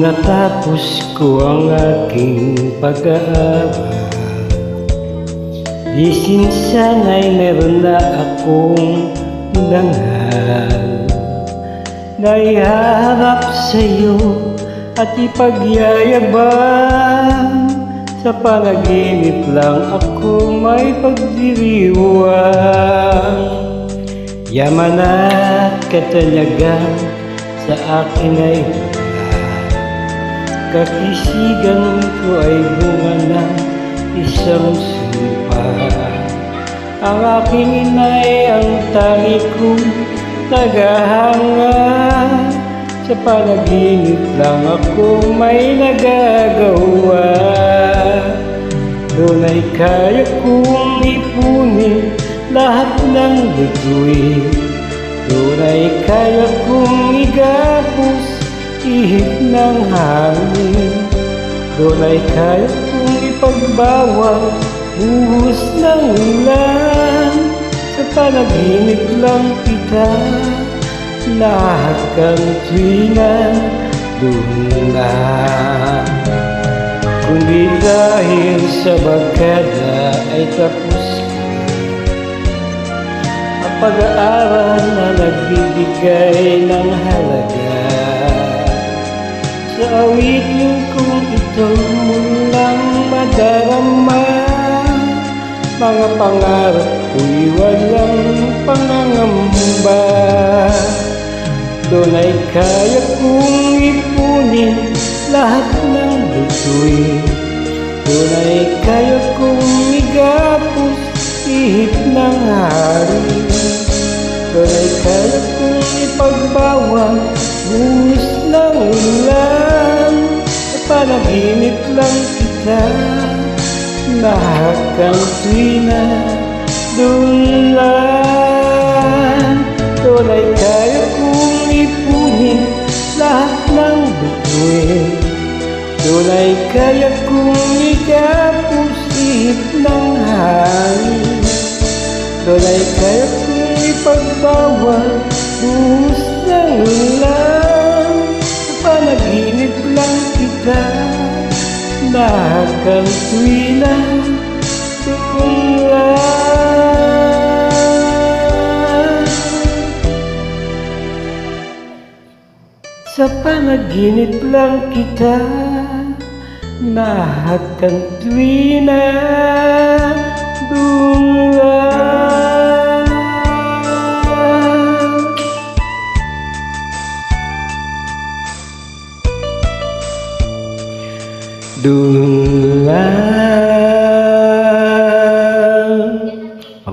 natapos ko ang aking pag-aaral, di sinsana'y meron na akong dangal na iharap sa'yo at ipagyayabang. Sa panaginip lang ako may pagdiriwang. Yaman at katanyagan sa akin ay kakisigan ko ay bunga ng isang sumpa. Ang aking inay ang tangi kong tagahanga. Sa panaginip lang ako may nagagawa. Doon ay kaya kong ipunin lahat ng bituin. Doon ay kaya kong igapos ihip ng hangin. Doon ay kaya kong ipagbawal buhos ng ulan. Sa panaginip lang kita lahat tuwina doon na. Kundi dahil sa barkada ay tapos ang pag-aaral na nagbibigay ng halaga. Sa awitin kong ito mulang madarama, mga pangarap ko'y walang pangangamba. Doon ay kaya kong ipunin lahat ng bituin. Doon ay kaya kong igapos ihip ng hari. Doon ay kaya kong ipagbawal buhos ng ulan. Sa panaginip lang kita lahat tuwina doon lang. Doon ay kaya kong ipunin lahat ng bituin. Doon ay kaya kong igapos ihip ng hangin. Doon ay kaya kong ipagbawal buhos ng ulan. Sa panaginip lang kita lahat tuwina doon lang. Sa panaginip lang kita lahat tuwina doon lang. Doon lang.